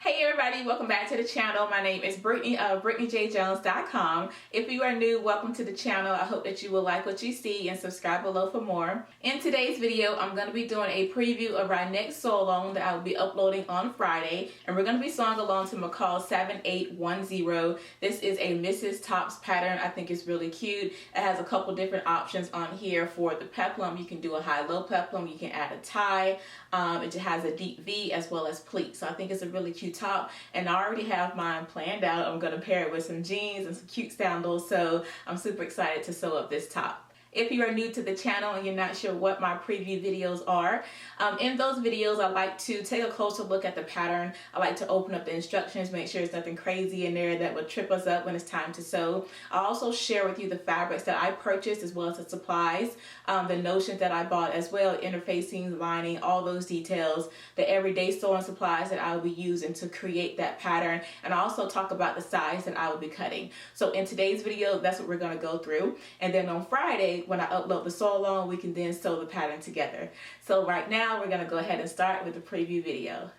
Hey everybody, welcome back to the channel. My name is Brittany of BrittanyJJones.com. If you are new, welcome to the channel. I hope that you will like what you see and subscribe below for more. In today's video, I'm going to be doing a preview of our next sew along that I will be uploading on Friday. And we're going to be sewing along to Mccalls 7810. This is a Mrs. Tops pattern. I think it's really cute. It has a couple different options on here for the peplum. You can do a high-low peplum. You can add a tie. It has a deep V as well as pleats. So I think it's a really cute top, and I already have mine planned out. I'm going to pair it with some jeans and some cute sandals, so I'm super excited to sew up this top. If you are new to the channel and you're not sure what my preview videos are, in those videos I like to take a closer look at the pattern. I like to open up the instructions, make sure there's nothing crazy in there that would trip us up when it's time to sew. I also share with you the fabrics that I purchased as well as the supplies, the notions that I bought as well, interfacing, lining, all those details, the everyday sewing supplies that I will be using to create that pattern, and I also talk about the size that I will be cutting. So in today's video, that's what we're going to go through, and then on Friday, when I upload the sew along, we can then sew the pattern together. So right now we're going to go ahead and start with the preview video.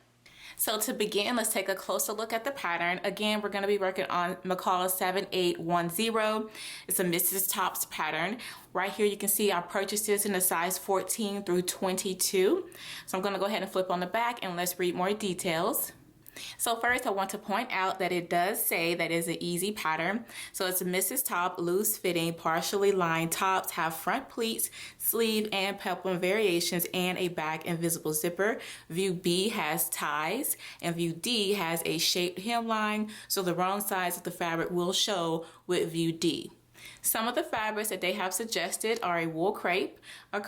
So to begin, let's take a closer look at the pattern. Again, we're going to be working on Mccalls 7810. It's a Mrs. Tops pattern. Right here you can see I purchased this in the size 14 through 22. So I'm going to go ahead and flip on the back and let's read more details. So first I want to point out that it does say that it's an easy pattern. So it's a Mrs. Top loose fitting partially lined tops, have front pleats, sleeve and peplum variations, and a back invisible zipper. View B has ties and view D has a shaped hemline, so the wrong sides of the fabric will show with view D. Some of the fabrics that they have suggested are a wool crepe, a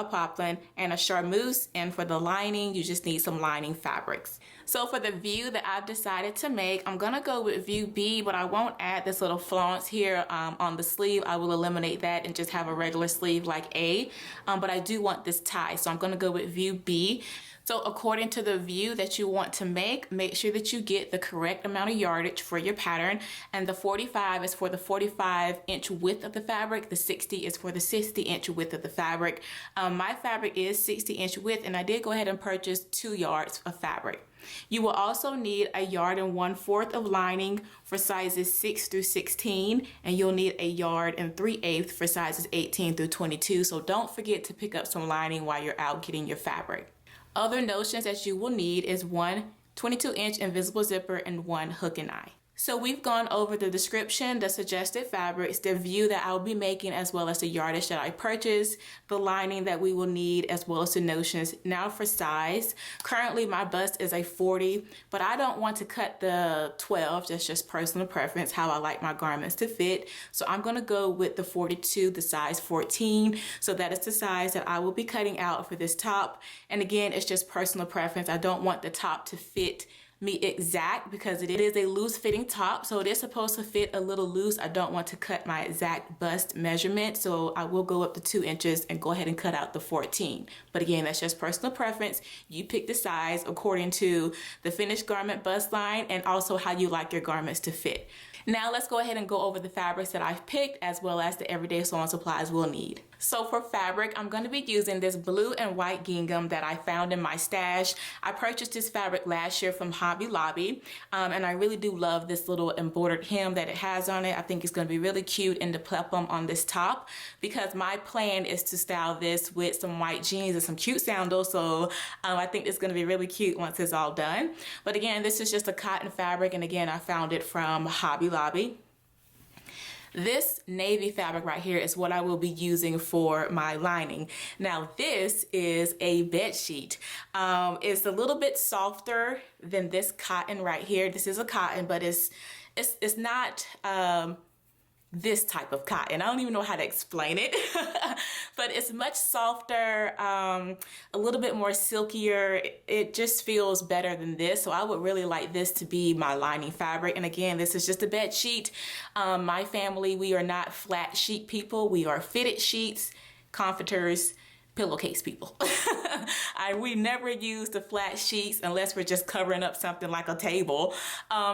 poplin, and a charmeuse, and for the lining you just need some lining fabrics. So for the view that I've decided to make, I'm gonna go with view B, but I won't add this little flounce here on the sleeve. I will eliminate that and just have a regular sleeve like A, but I do want this tie, so I'm gonna go with view B. So according to the view that you want to make sure that you get the correct amount of yardage for your pattern, and the 45 is for the 45-inch width of the fabric, the 60 is for the 60-inch width of the fabric. My fabric is 60-inch width, and I did go ahead and purchase 2 yards of fabric. You will also need 1 1/4 of lining for sizes 6 through 16, and you'll need 1 3/8 for sizes 18 through 22, so don't forget to pick up some lining while you're out getting your fabric. Other notions that you will need is 1 22-inch invisible zipper and 1 hook and eye. So we've gone over the description, the suggested fabrics, the view that I'll be making, as well as the yardage that I purchased, the lining that we will need, as well as the notions. Now for size, currently my bust is a 40, but I don't want to cut the 12, that's just personal preference, how I like my garments to fit. So I'm gonna go with the 42, the size 14. So that is the size that I will be cutting out for this top. And again, it's just personal preference. I don't want the top to fit me exact because it is a loose fitting top, so it is supposed to fit a little loose. I don't want to cut my exact bust measurement, so I will go up to 2 inches and go ahead and cut out the 14. But again, that's just personal preference. You pick the size according to the finished garment bust line and also how you like your garments to fit. Now let's go ahead and go over the fabrics that I've picked, as well as the everyday sewing supplies we'll need. So for fabric, I'm going to be using this blue and white gingham that I found in my stash. I purchased this fabric last year from Hobby Lobby, and I really do love this little embroidered hem that it has on it. I think it's going to be really cute in the peplum on this top, because my plan is to style this with some white jeans and some cute sandals, so I think it's going to be really cute once it's all done. But again, this is just a cotton fabric, and again, I found it from Hobby Lobby. This navy fabric right here is what I will be using for my lining. Now this is a bed sheet. It's a little bit softer than this cotton right here. This is a cotton, but it's not this type of cotton. I don't even know how to explain it, but it's much softer, a little bit more silkier. It just feels better than this. So I would really like this to be my lining fabric. And again, this is just a bed sheet. My family, we are not flat sheet people. We are fitted sheets, comforters, pillowcase people. We never use the flat sheets unless we're just covering up something like a table.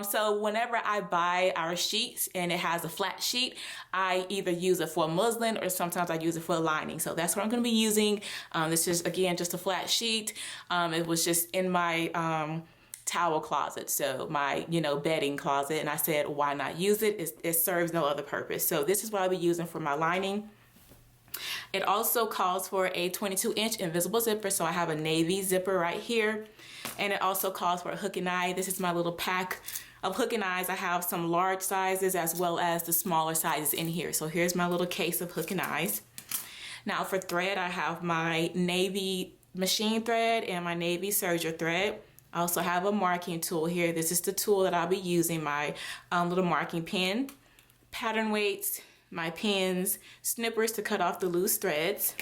So whenever I buy our sheets and it has a flat sheet, I either use it for muslin or sometimes I use it for lining. So that's what I'm going to be using. This is again just a flat sheet. It was just in my towel closet, so my, you know, bedding closet, and I said, why not use it? It serves no other purpose. So this is what I'll be using for my lining. It also calls for a 22-inch invisible zipper, so I have a navy zipper right here. And it also calls for a hook and eye. This is my little pack of hook and eyes. I have some large sizes as well as the smaller sizes in here. So here's my little case of hook and eyes. Now for thread, I have my navy machine thread and my navy serger thread. I also have a marking tool here. This is the tool that I'll be using, my little marking pen, pattern weights, my pins, snippers to cut off the loose threads.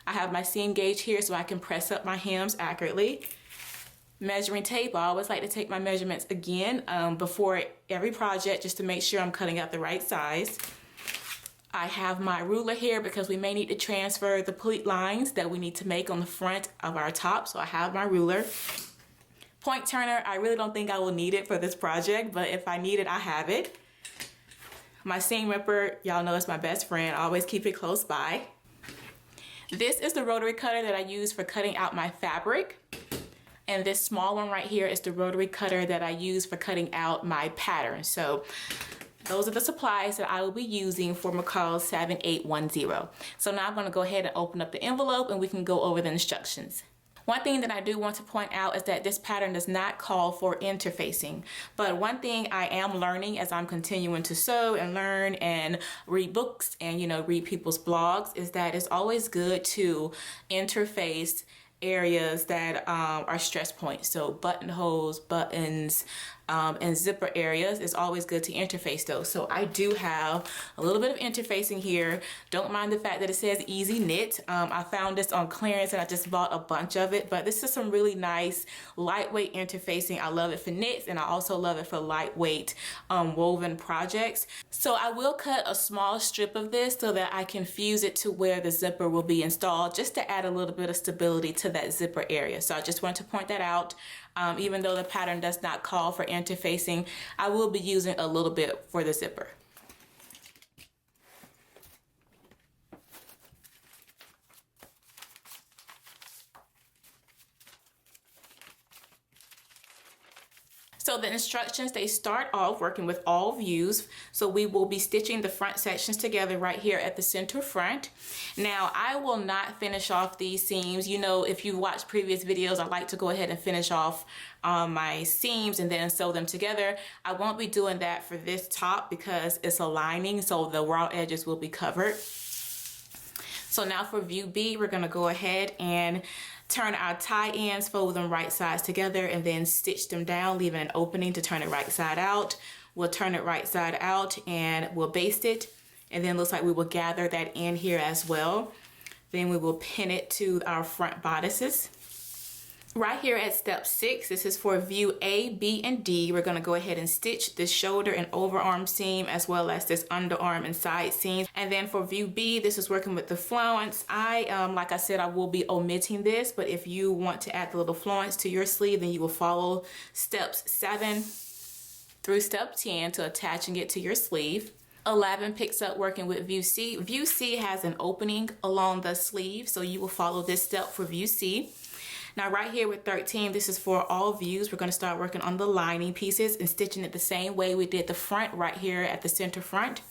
I have my seam gauge here so I can press up my hems accurately. Measuring tape, I always like to take my measurements again before every project just to make sure I'm cutting out the right size. I have my ruler here because we may need to transfer the pleat lines that we need to make on the front of our top, so I have my ruler. Point turner, I really don't think I will need it for this project, but if I need it, I have it. My seam ripper, y'all know it's my best friend. I always keep it close by. This is the rotary cutter that I use for cutting out my fabric. And this small one right here is the rotary cutter that I use for cutting out my pattern. So those are the supplies that I will be using for Mccalls 7810. So now I'm going to go ahead and open up the envelope and we can go over the instructions. One thing that I do want to point out is that this pattern does not call for interfacing. But one thing I am learning as I'm continuing to sew and learn and read books and, you know, read people's blogs is that it's always good to interface areas that are stress points. So buttonholes, buttons, and zipper areas, is always good to interface those. So I do have a little bit of interfacing here. Don't mind the fact that it says easy knit. I found this on clearance and I just bought a bunch of it, but this is some really nice lightweight interfacing. I love it for knits and I also love it for lightweight woven projects. So I will cut a small strip of this so that I can fuse it to where the zipper will be installed, just to add a little bit of stability to that zipper area. So I just want to point that out. Even though the pattern does not call for interfacing, I will be using a little bit for the zipper. So the instructions, they start off working with all views. So we will be stitching the front sections together right here at the center front. Now I will not finish off these seams. You know, if you've watched previous videos, I like to go ahead and finish off my seams and then sew them together. I won't be doing that for this top because it's a lining, so the raw edges will be covered. So now for view B, we're gonna go ahead and turn our tie ends, fold them right sides together, and then stitch them down, leaving an opening to turn it right side out. We'll turn it right side out and we'll baste it. And then looks like we will gather that in here as well. Then we will pin it to our front bodices. Right here at step 6, this is for view A, B, and D. We're gonna go ahead and stitch this shoulder and overarm seam as well as this underarm and side seams. And then for view B, this is working with the flounce. Like I said, I will be omitting this, but if you want to add the little flounce to your sleeve, then you will follow steps 7 through step 10 to attaching it to your sleeve. 11 picks up working with view C. View C has an opening along the sleeve, so you will follow this step for view C. Now right here with 13, this is for all views. We're going to start working on the lining pieces and stitching it the same way we did the front right here at the center front.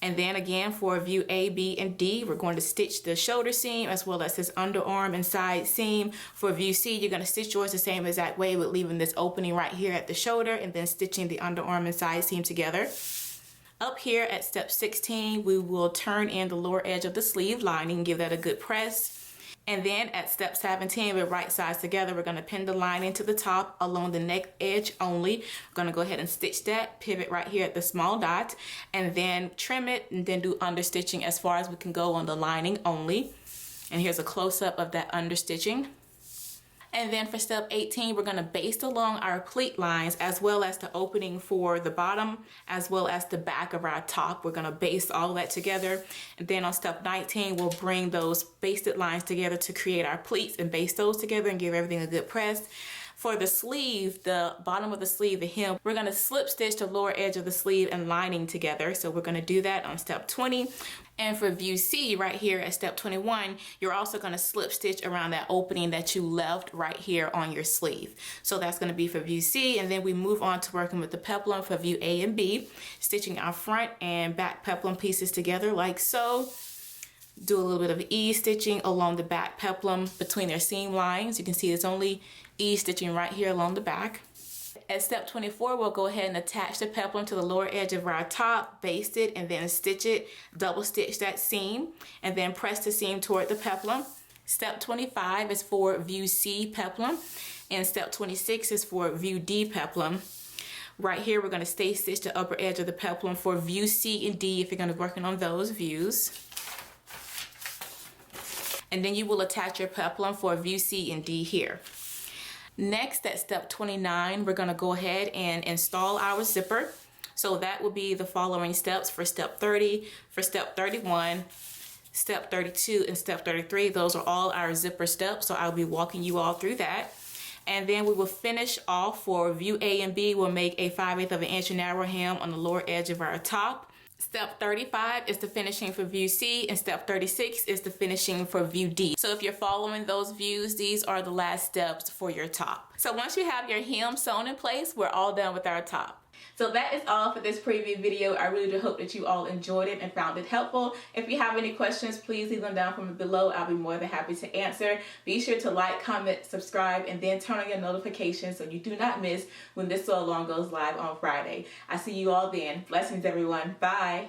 And then again for view A, B, and D, we're going to stitch the shoulder seam as well as this underarm and side seam. For view C, you're going to stitch yours the same exact way with leaving this opening right here at the shoulder and then stitching the underarm and side seam together. Up here at step 16, we will turn in the lower edge of the sleeve lining, give that a good press. And then at step 17, with right sides together, we're going to pin the lining to the top along the neck edge only. We're going to go ahead and stitch that, pivot right here at the small dot, and then trim it and then do understitching as far as we can go on the lining only. And here's a close-up of that understitching. And then for step 18, we're going to baste along our pleat lines as well as the opening for the bottom as well as the back of our top. We're going to baste all that together. And then on step 19, we'll bring those basted lines together to create our pleats and baste those together and give everything a good press. For the sleeve, the bottom of the sleeve, the hem, we're gonna slip stitch the lower edge of the sleeve and lining together. So we're gonna do that on step 20. And for view C right here at step 21, you're also gonna slip stitch around that opening that you left right here on your sleeve. So that's gonna be for view C, and then we move on to working with the peplum for view A and B, stitching our front and back peplum pieces together like so. Do a little bit of ease stitching along the back peplum between their seam lines. You can see it's only ease stitching right here along the back. At step 24, we'll go ahead and attach the peplum to the lower edge of our top, baste it, and then stitch it, double stitch that seam, and then press the seam toward the peplum. Step 25 is for view C peplum, and step 26 is for view D peplum. Right here, we're gonna stay stitch the upper edge of the peplum for view C and D if you're gonna be working on those views. And then you will attach your peplum for view C and D here. Next, at step 29, we're gonna go ahead and install our zipper. So that will be the following steps for step 30, for step 31, step 32, and step 33. Those are all our zipper steps, so I'll be walking you all through that. And then we will finish off for view A and B. We'll make a 5/8 of an inch narrow hem on the lower edge of our top. Step 35 is the finishing for view C, and step 36 is the finishing for view D. So if you're following those views, these are the last steps for your top. So once you have your hem sewn in place, we're all done with our top. So that is all for this preview video. I really do hope that you all enjoyed it and found it helpful. If you have any questions, please leave them down from below. I'll be more than happy to answer. Be sure to like, comment, subscribe, and then turn on your notifications so you do not miss when this Sew Along goes live on Friday. I see you all then. Blessings, everyone. Bye.